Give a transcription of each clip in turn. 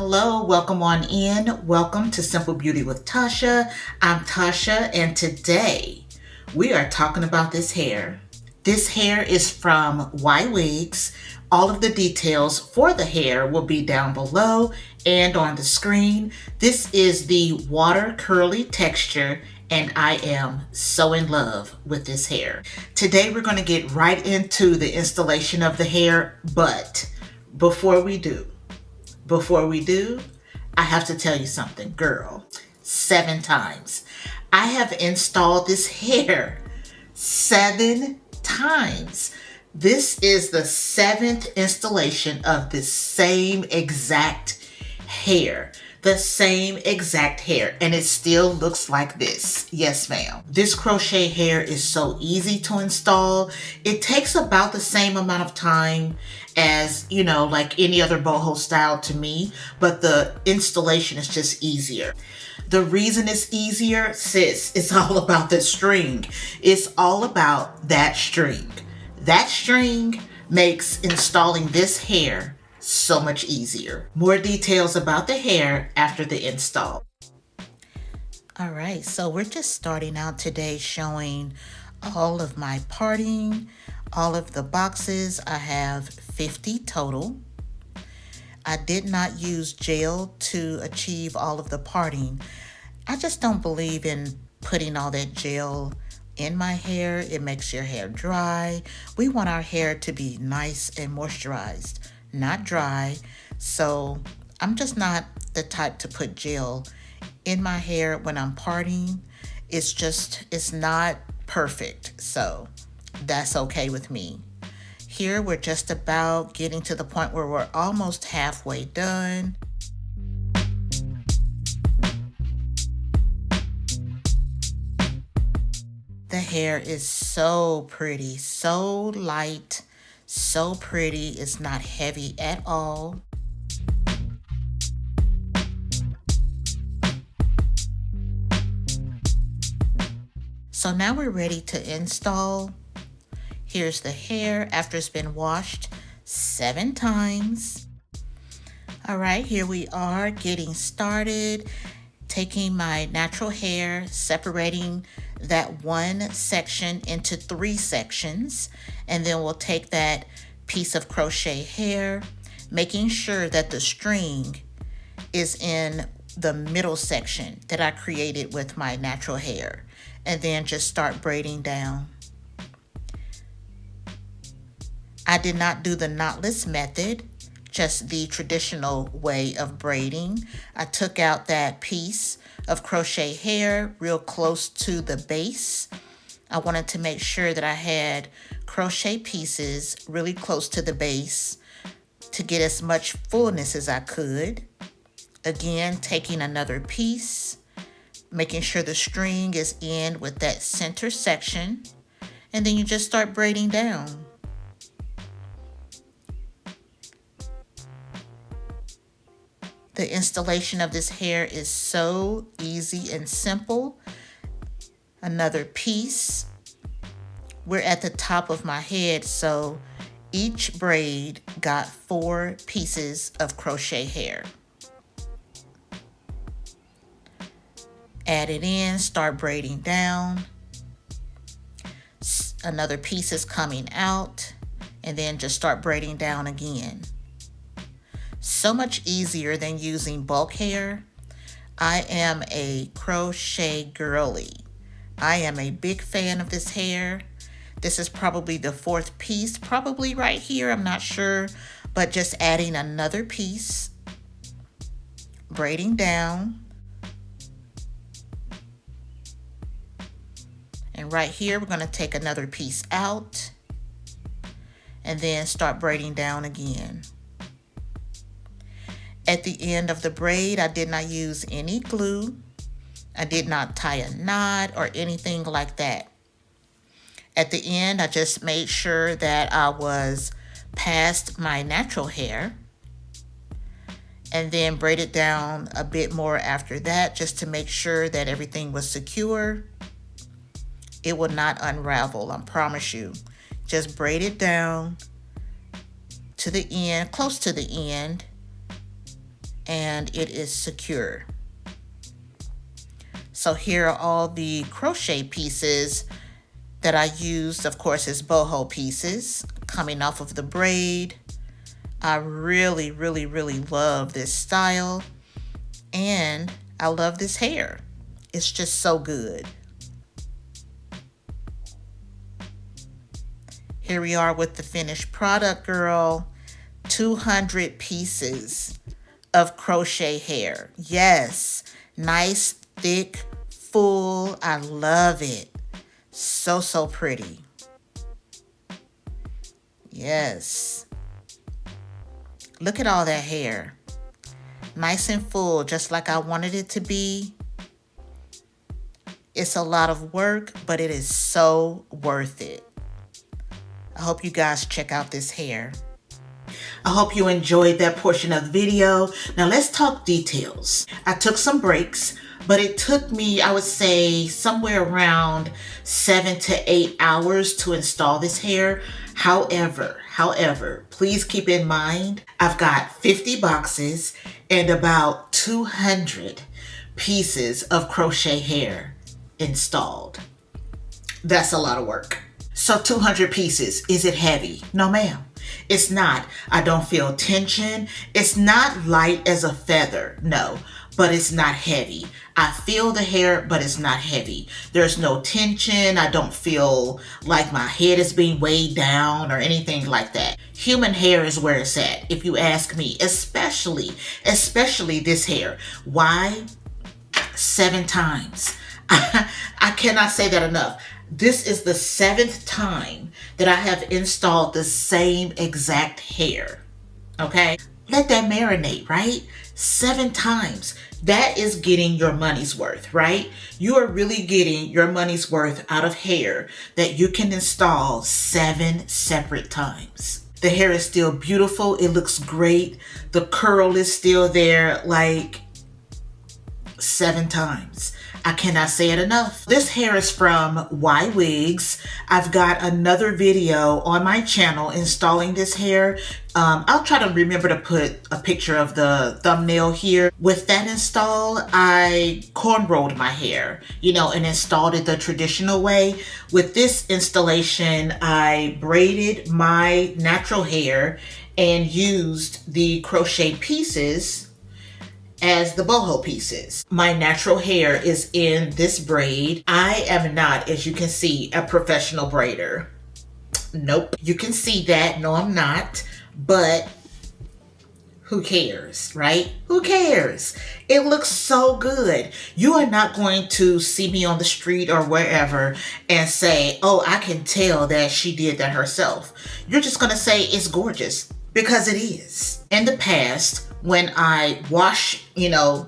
Hello, welcome on in. Welcome to Simple Beauty with Tasha. I'm Tasha, and today we are talking about this hair. This hair is from YWigs. All of the details for the hair will be down below and on the screen. This is the water curly texture, and I am so in love with this hair. Today we're going to get right into the installation of the hair, but before we do, I have to tell you something, girl. 7 times. I have installed this hair 7 times. This is the 7th installation of this same exact hair. The same exact hair, and it still looks like this. Yes, ma'am. This crochet hair is so easy to install. It takes about the same amount of time as, like any other boho style to me, but the installation is just easier. The reason it's easier, sis, it's all about the string. It's all about that string. That string makes installing this hair so much easier. More details about the hair after the install. All right, so we're just starting out today showing all of my parting, all of the boxes. I have 50 total. I did not use gel to achieve all of the parting. I just don't believe in putting all that gel in my hair. It makes your hair dry. We want our hair to be nice and moisturized, not dry. So I'm just not the type to put gel in my hair when I'm parting. It's not perfect. So that's okay with me. Here we're just about getting to the point where we're almost halfway done. The hair is so pretty, so light, so pretty. It's not heavy at all. So now we're ready to install. Here's the hair after it's been washed 7 times. All right, here we are getting started. Taking my natural hair, separating that one section into 3 sections, and then we'll take that piece of crochet hair, making sure that the string is in the middle section that I created with my natural hair, and then just start braiding down. I did not do the knotless method, just the traditional way of braiding. I took out that piece of crochet hair real close to the base. I wanted to make sure that I had crochet pieces really close to the base to get as much fullness as I could. Again, taking another piece, making sure the string is in with that center section, and then you just start braiding down. The installation of this hair is so easy and simple. Another piece. We're at the top of my head, so each braid got 4 pieces of crochet hair. Add it in, start braiding down. Another piece is coming out, and then just start braiding down again. So much easier than using bulk hair. I am a crochet girly. I am a big fan of this hair. This is probably the 4th piece, probably right here, I'm not sure, but just adding another piece, braiding down. And right here, we're going to take another piece out and then start braiding down again. At the end of the braid, I did not use any glue. I did not tie a knot or anything like that. At the end, I just made sure that I was past my natural hair and then braided down a bit more after that just to make sure that everything was secure. It will not unravel, I promise you. Just braid it down to the end, close to the end, and it is secure. So here are all the crochet pieces that I used. Of course, it's boho pieces coming off of the braid. I really, really, really love this style, and I love this hair. It's just so good. Here we are with the finished product, girl. 200 pieces of crochet hair. Yes, nice, thick, full. I love it. So, so pretty. Yes. Look at all that hair. Nice and full, just like I wanted it to be. It's a lot of work, but it is so worth it. I hope you guys check out this hair. I hope you enjoyed that portion of the video. Now let's talk details. I took some breaks, but it took me, I would say, somewhere around 7 to 8 hours to install this hair. However, please keep in mind, I've got 50 boxes and about 200 pieces of crochet hair installed. That's a lot of work. So 200 pieces, is it heavy? No, ma'am. It's not. I don't feel tension. It's not light as a feather, no, but it's not heavy. I feel the hair, but it's not heavy. There's no tension. I don't feel like my head is being weighed down or anything like that. Human hair is where it's at, if you ask me, especially this hair. Why? 7 times. I cannot say that enough. This is the 7th time that I have installed the same exact hair. Okay? Let that marinate, right? 7 times. That is getting your money's worth, right? You are really getting your money's worth out of hair that you can install 7 separate times. The hair is still beautiful. It looks great. The curl is still there, like 7 times. I cannot say it enough. This hair is from YWigs. I've got another video on my channel installing this hair. I'll try to remember to put a picture of the thumbnail here. With that install, I cornrowed my hair, and installed it the traditional way. With this installation, I braided my natural hair and used the crochet pieces as the boho pieces. My natural hair is in this braid. I am not, as you can see, a professional braider. Nope. You can see that. No, I'm not. But who cares, right? Who cares? It looks so good. You are not going to see me on the street or wherever and say, oh, I can tell that she did that herself. You're just going to say it's gorgeous, because it is. In the past, when I wash,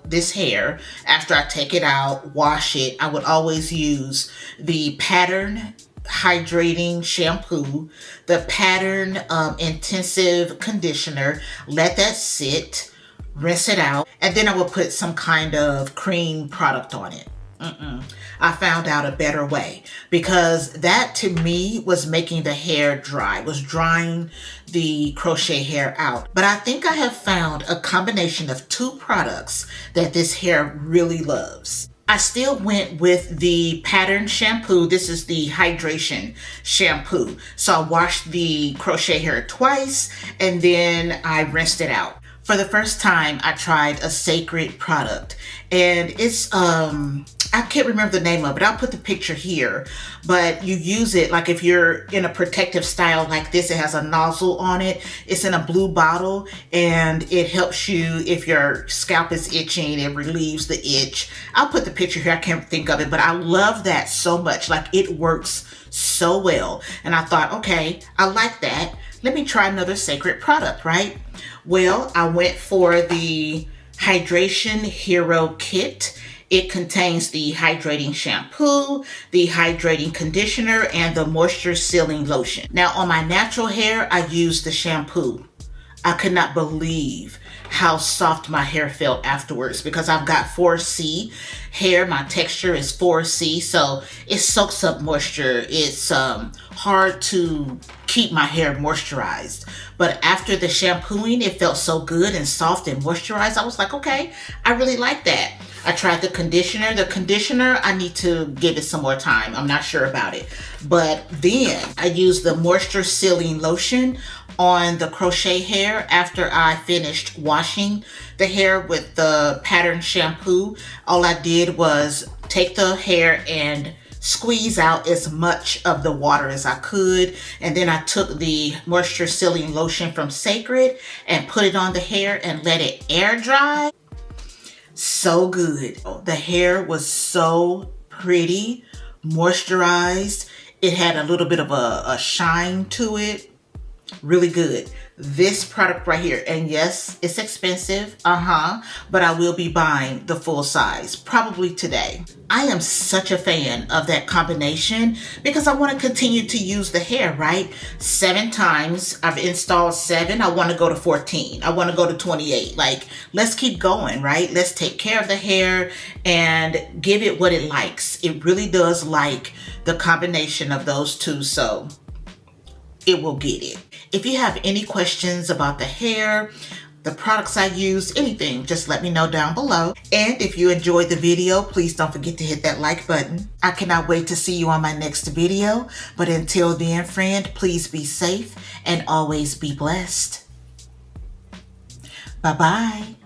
this hair, after I take it out, wash it, I would always use the Pattern Hydrating Shampoo, the Pattern Intensive Conditioner, let that sit, rinse it out, and then I would put some kind of cream product on it. I found out a better way, because that to me was making the hair dry, was drying the crochet hair out. But I think I have found a combination of 2 products that this hair really loves. I still went with the Pattern shampoo. This is the hydration shampoo. So I washed the crochet hair twice and then I rinsed it out. For the first time, I tried a sacred product, and it's, I can't remember the name of it. I'll put the picture here, but you use it like if you're in a protective style like this. It has a nozzle on it. It's in a blue bottle, and it helps you if your scalp is itching. It relieves the itch. I'll put the picture here. I can't think of it, but I love that so much. Like, it works so well. And I thought, okay, I like that. Let me try another sacred product, right? Well, I went for the Hydration Hero Kit. It contains the hydrating shampoo, the hydrating conditioner, and the moisture sealing lotion. Now, on my natural hair, I use the shampoo. I could not believe how soft my hair felt afterwards, because I've got 4C hair. My texture is 4C, so it soaks up moisture. It's hard to keep my hair moisturized. But after the shampooing, it felt so good and soft and moisturized. I was like, okay, I really like that. I tried the conditioner. The conditioner, I need to give it some more time. I'm not sure about it. But then I used the moisture sealing lotion on the crochet hair after I finished washing the hair with the pattern shampoo. All I did was take the hair and squeeze out as much of the water as I could, and then I took the moisture sealing lotion from Sacred and put it on the hair and let it air dry. So good. The hair was so pretty, moisturized. It had a little bit of a shine to it. Really good. This product right here, and yes, it's expensive, but I will be buying the full size probably today. I am such a fan of that combination because I want to continue to use the hair, right? 7 times. I've installed 7. I want to go to 14. I want to go to 28. Like, let's keep going, right? Let's take care of the hair and give it what it likes. It really does like the combination of those two, so it will get it. If you have any questions about the hair, the products I use, anything, just let me know down below. And if you enjoyed the video, please don't forget to hit that like button. I cannot wait to see you on my next video. But until then, friend, please be safe and always be blessed. Bye-bye.